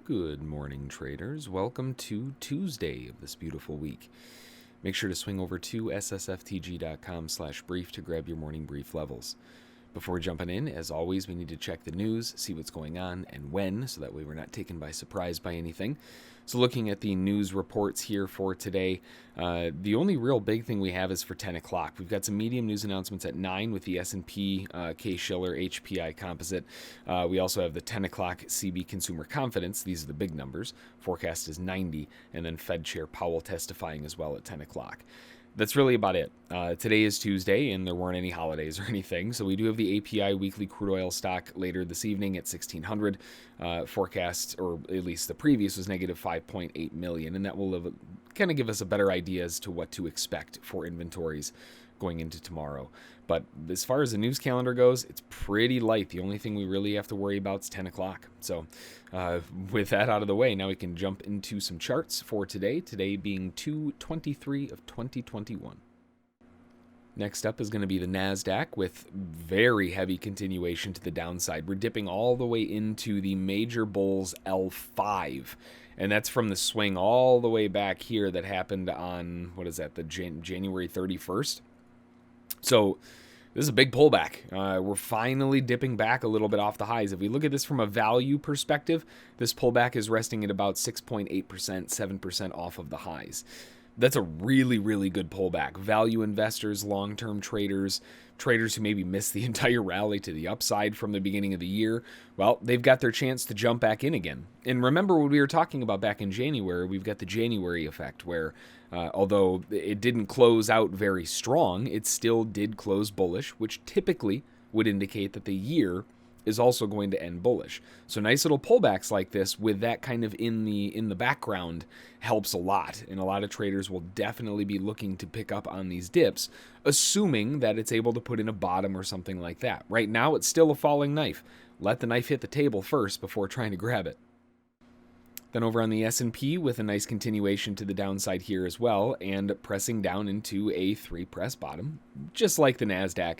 Good morning, traders. Welcome to Tuesday of this beautiful week. Make sure to swing over to ssftg.com/brief to grab your morning brief levels. Before jumping in, as always, we need to check the news, see what's going on and when, so that way we're not taken by surprise by anything. So looking at the news reports here for today, the only real big thing we have is for 10 o'clock. We've got some medium news announcements at 9 with the S&P K-Shiller HPI composite. We also have the 10 o'clock CB consumer confidence. These are the big numbers. Forecast is 90, and then Fed Chair Powell testifying as well at 10 o'clock. That's really about it. Today is Tuesday, and there weren't any holidays or anything, so we do have the API weekly crude oil stock later this evening at 1600. Forecast, or at least the previous, was negative 5.8 million, and that will kind of give us a better idea as to what to expect for inventories going into tomorrow. But as far as the news calendar goes, it's pretty light. The only thing we really have to worry about is 10 o'clock. So with that out of the way, now we can jump into some charts for today. Today being 2/23 of 2021. Next up is going to be the Nasdaq with very heavy continuation to the downside. We're dipping all the way into the major bulls L5. And that's from the swing all the way back here that happened on, what is that, the January 31st? So this is a big pullback. We're finally dipping back a little bit off the highs. If we look at this from a value perspective, this pullback is resting at about 6.8%, 7% off of the highs. That's a really, really good pullback. Value investors, long-term traders, traders who maybe missed the entire rally to the upside from the beginning of the year, well, they've got their chance to jump back in again. And remember what we were talking about back in January, we've got the January effect where although it didn't close out very strong, it still did close bullish, which typically would indicate that the year is also going to end bullish. So nice little pullbacks like this with that kind of in the background helps a lot. And a lot of traders will definitely be looking to pick up on these dips, assuming that it's able to put in a bottom or something like that. Right now, it's still a falling knife. Let the knife hit the table first before trying to grab it. Then over on the S&P with a nice continuation to the downside here as well, and pressing down into a 3-press bottom, just like the Nasdaq.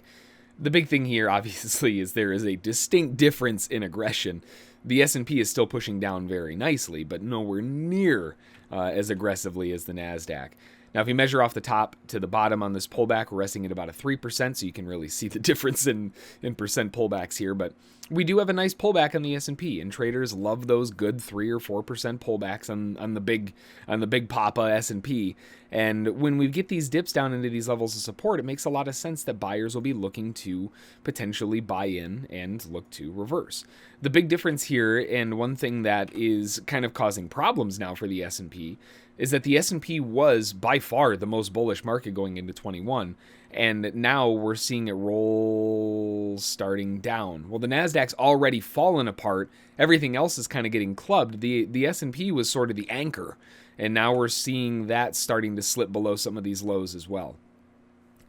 The big thing here, obviously, is there is a distinct difference in aggression. The S&P is still pushing down very nicely, but nowhere near as aggressively as the Nasdaq. Now, if you measure off the top to the bottom on this pullback, we're resting at about a 3%, so you can really see the difference in percent pullbacks here. But we do have a nice pullback on the S&P, and traders love those good 3 or 4% pullbacks on the big Papa S&P. And when we get these dips down into these levels of support, it makes a lot of sense that buyers will be looking to potentially buy in and look to reverse. The big difference here, and one thing that is kind of causing problems now for the S&P, is that the S&P was by far the most bullish market going into 21, and now we're seeing it roll starting down. Well, the Nasdaq's already fallen apart. Everything else is kind of getting clubbed. The S&P was sort of the anchor, and now we're seeing that starting to slip below some of these lows as well.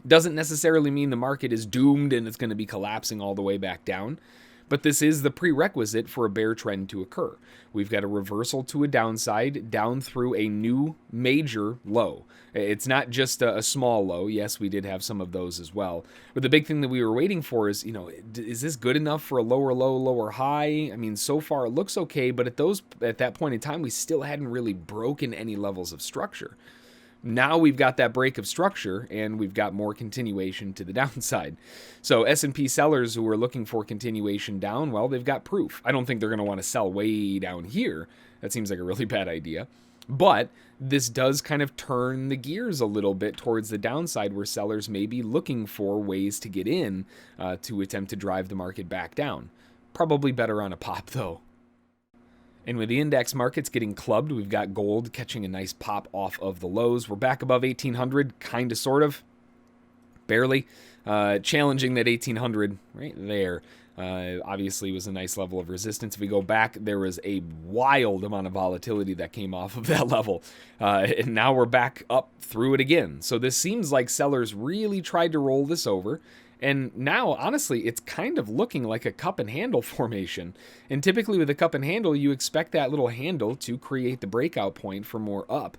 Doesn't necessarily mean the market is doomed and it's going to be collapsing all the way back down, but this is the prerequisite for a bear trend to occur. We've got a reversal to a downside down through a new major low. It's not just a small low. Yes, we did have some of those as well. But the big thing that we were waiting for is, is this good enough for a lower low, lower high? I mean, so far it looks okay, but at that point in time, we still hadn't really broken any levels of structure. Now we've got that break of structure, and we've got more continuation to the downside. So S&P sellers who are looking for continuation down, well, they've got proof. I don't think they're going to want to sell way down here. That seems like a really bad idea. But this does kind of turn the gears a little bit towards the downside, where sellers may be looking for ways to get in to attempt to drive the market back down. Probably better on a pop, though. And with the index markets getting clubbed, we've got gold catching a nice pop off of the lows. We're back above 1800, kind of, sort of, barely. Challenging that 1800 right there. Obviously was a nice level of resistance. If we go back, there was a wild amount of volatility that came off of that level. And now we're back up through it again. So this seems like sellers really tried to roll this over. And now, honestly, it's kind of looking like a cup and handle formation. And typically with a cup and handle, you expect that little handle to create the breakout point for more up.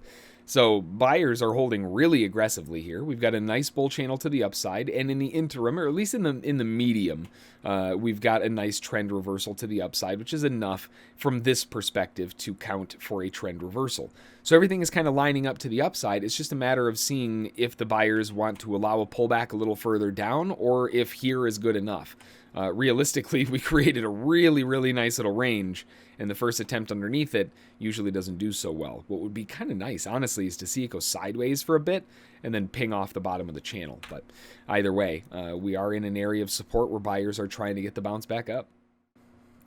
So buyers are holding really aggressively here. We've got a nice bull channel to the upside, and in the interim, or at least in the medium, we've got a nice trend reversal to the upside, which is enough from this perspective to count for a trend reversal. So everything is kind of lining up to the upside. It's just a matter of seeing if the buyers want to allow a pullback a little further down or if here is good enough. Realistically, we created a really, really nice little range, and the first attempt underneath it usually doesn't do so well. What would be kind of nice, honestly, is to see it go sideways for a bit and then ping off the bottom of the channel. But either way, we are in an area of support where buyers are trying to get the bounce back up.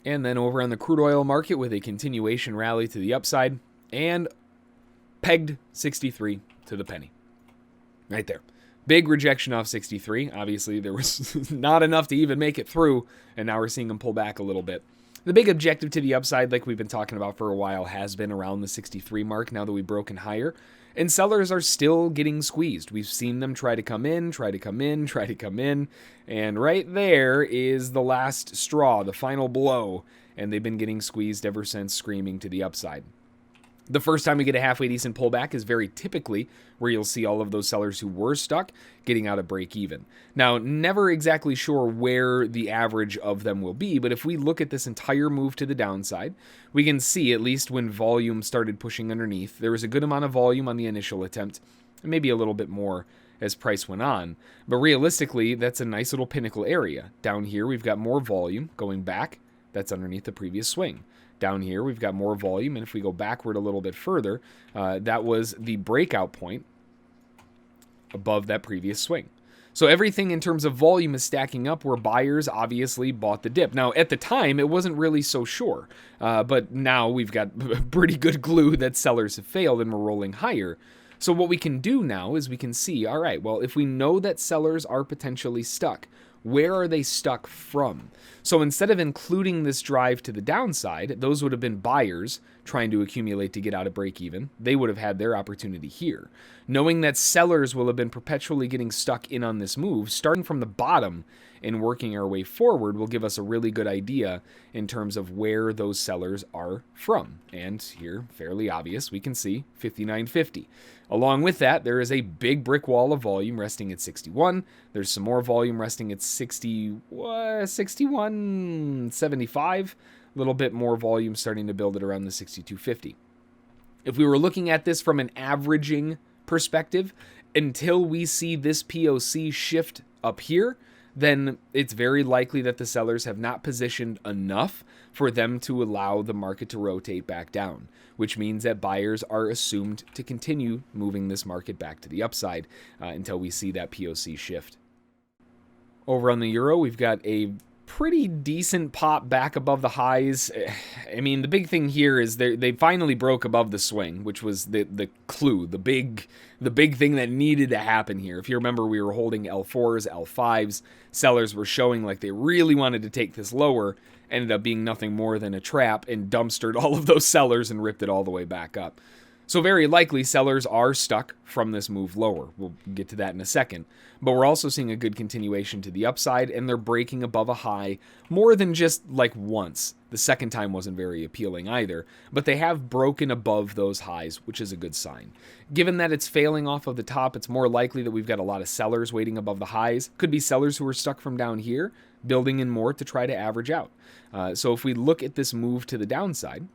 And then over on the crude oil market with a continuation rally to the upside and pegged 63 to the penny. Right there. Big rejection off 63. Obviously, there was not enough to even make it through, and now we're seeing them pull back a little bit. The big objective to the upside, like we've been talking about for a while, has been around the 63 mark now that we've broken higher. And sellers are still getting squeezed. We've seen them try to come in, try to come in, try to come in. And right there is the last straw, the final blow. And they've been getting squeezed ever since, screaming to the upside. The first time we get a halfway decent pullback is very typically where you'll see all of those sellers who were stuck getting out of break even. Now, never exactly sure where the average of them will be, but if we look at this entire move to the downside, we can see, at least when volume started pushing underneath, there was a good amount of volume on the initial attempt, and maybe a little bit more as price went on. But realistically, that's a nice little pinnacle area. Down here, we've got more volume going back. That's underneath the previous swing. Down here, we've got more volume, and if we go backward a little bit further, that was the breakout point above that previous swing. So everything in terms of volume is stacking up where buyers obviously bought the dip. Now, at the time, it wasn't really so sure, but now we've got pretty good glue that sellers have failed and we're rolling higher. So what we can do now is we can see, all right, well, if we know that sellers are potentially stuck, where are they stuck from? So instead of including this drive to the downside, those would have been buyers trying to accumulate to get out of break even. They would have had their opportunity here. Knowing that sellers will have been perpetually getting stuck in on this move, starting from the bottom and working our way forward will give us a really good idea in terms of where those sellers are from. And here, fairly obvious, we can see 59.50. Along with that, there is a big brick wall of volume resting at 61. There's some more volume resting at 61.75. A little bit more volume starting to build at around the 62.50. If we were looking at this from an averaging perspective, until we see this POC shift up here, then it's very likely that the sellers have not positioned enough for them to allow the market to rotate back down, which means that buyers are assumed to continue moving this market back to the upside until we see that POC shift. Over on the euro, we've got a pretty decent pop back above the highs. I mean, the big thing here is they finally broke above the swing, which was the clue, the big thing that needed to happen here. If you remember, we were holding L4s, L5s. Sellers were showing like they really wanted to take this lower. Ended up being nothing more than a trap and dumpstered all of those sellers and ripped it all the way back up. So very likely sellers are stuck from this move lower. We'll get to that in a second. But we're also seeing a good continuation to the upside, and they're breaking above a high more than just like once. The second time wasn't very appealing either, but they have broken above those highs, which is a good sign. Given that it's failing off of the top, it's more likely that we've got a lot of sellers waiting above the highs. Could be sellers who are stuck from down here, building in more to try to average out. So if we look at this move to the downside,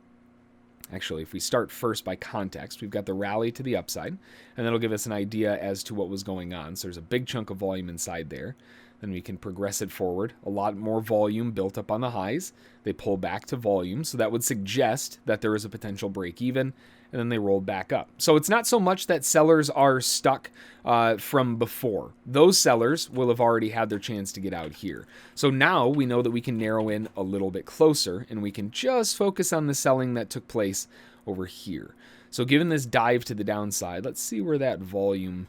actually, if we start first by context, we've got the rally to the upside, and that'll give us an idea as to what was going on. So there's a big chunk of volume inside there. Then we can progress it forward. A lot more volume built up on the highs. They pull back to volume, so that would suggest that there is a potential break even, and then they rolled back up. So it's not so much that sellers are stuck from before. Those sellers will have already had their chance to get out here. So now we know that we can narrow in a little bit closer, and we can just focus on the selling that took place over here. So given this dive to the downside, let's see where that volume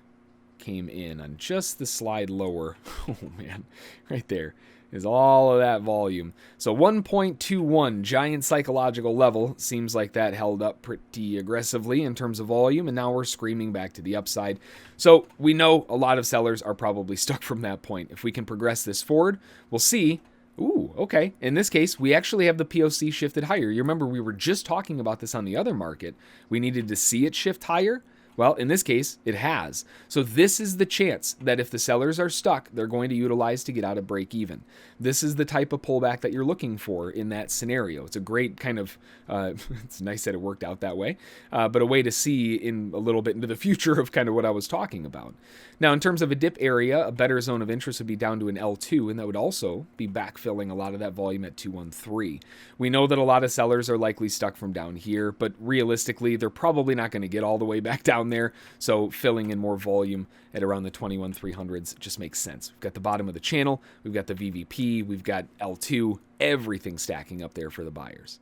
came in on just the slide lower. Oh man, right there is all of that volume. So 1.21 giant psychological level. Seems like that held up pretty aggressively in terms of volume, and now we're screaming back to the upside. So we know a lot of sellers are probably stuck from that point. If we can progress this forward, we'll see. Ooh, okay. In this case, we actually have the POC shifted higher. You remember we were just talking about this on the other market. We needed to see it shift higher. Well, in this case, it has. So this is the chance that if the sellers are stuck, they're going to utilize to get out of break even. This is the type of pullback that you're looking for in that scenario. It's a great kind of, it's nice that it worked out that way, but a way to see in a little bit into the future of kind of what I was talking about. Now, in terms of a dip area, a better zone of interest would be down to an L2, and that would also be backfilling a lot of that volume at 213. We know that a lot of sellers are likely stuck from down here, but realistically, they're probably not going to get all the way back down there, so filling in more volume at around the 21,300s just makes sense. We've got the bottom of the channel, we've got the VVP, we've got L2, everything stacking up there for the buyers.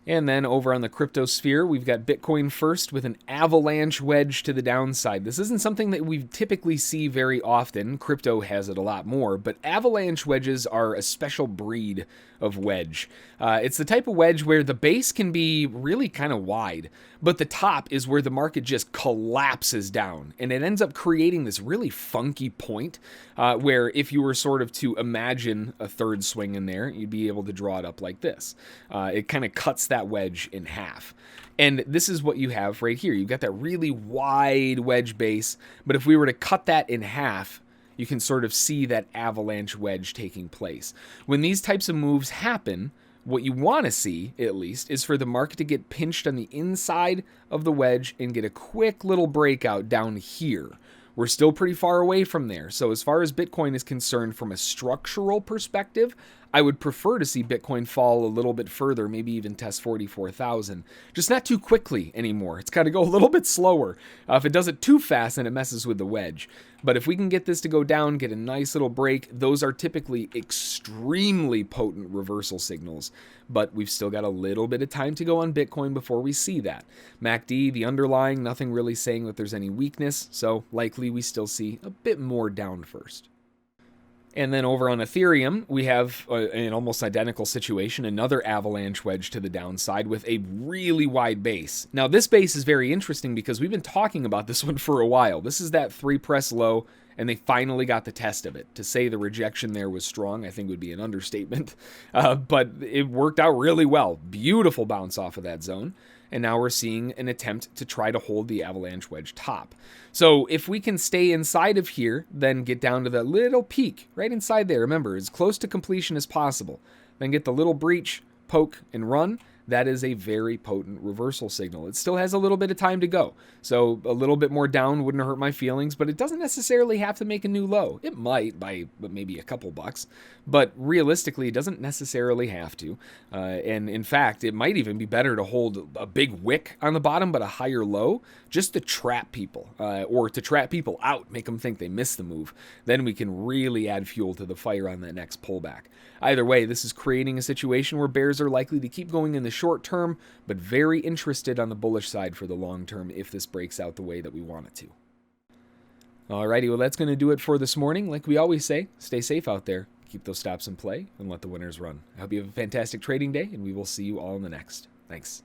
And then over on the crypto sphere, we've got Bitcoin first with an avalanche wedge to the downside. This isn't something that we typically see very often. Crypto has it a lot more, but avalanche wedges are a special breed of wedge. It's the type of wedge where the base can be really kind of wide, but the top is where the market just collapses down, and it ends up creating this really funky point where if you were sort of to imagine a third swing in there, you'd be able to draw it up like this. It kind of cuts that wedge in half. And this is what you have right here. You've got that really wide wedge base, but if we were to cut that in half, you can sort of see that avalanche wedge taking place. When these types of moves happen, what you want to see, at least, is for the market to get pinched on the inside of the wedge and get a quick little breakout down here. We're still pretty far away from there. So as far as Bitcoin is concerned from a structural perspective, I would prefer to see Bitcoin fall a little bit further, maybe even test 44,000. Just not too quickly anymore. It's got to go a little bit slower. If it does it too fast, then it messes with the wedge. But if we can get this to go down, get a nice little break, those are typically extremely potent reversal signals. But we've still got a little bit of time to go on Bitcoin before we see that. MACD, the underlying, nothing really saying that there's any weakness, so likely we still see a bit more down first. And then over on Ethereum, we have an almost identical situation, another avalanche wedge to the downside with a really wide base. Now, this base is very interesting because we've been talking about this one for a while. This is that 3-press low, and they finally got the test of it. To say the rejection there was strong, I think would be an understatement, but it worked out really well. Beautiful bounce off of that zone. And now we're seeing an attempt to try to hold the avalanche wedge top. So if we can stay inside of here, then get down to that little peak right inside there. Remember, as close to completion as possible. Then get the little breach, poke, and run. That is a very potent reversal signal. It still has a little bit of time to go. So a little bit more down wouldn't hurt my feelings, but it doesn't necessarily have to make a new low. It might by maybe a couple bucks, but realistically, it doesn't necessarily have to. And in fact, it might even be better to hold a big wick on the bottom, but a higher low, just to trap people, or to trap people out, make them think they missed the move. Then we can really add fuel to the fire on that next pullback. Either way, this is creating a situation where bears are likely to keep going in the short term, but very interested on the bullish side for the long term if this breaks out the way that we want it to. Alrighty, well that's going to do it for this morning. Like we always say, stay safe out there, keep those stops in play, and let the winners run. I hope you have a fantastic trading day, and we will see you all in the next. Thanks.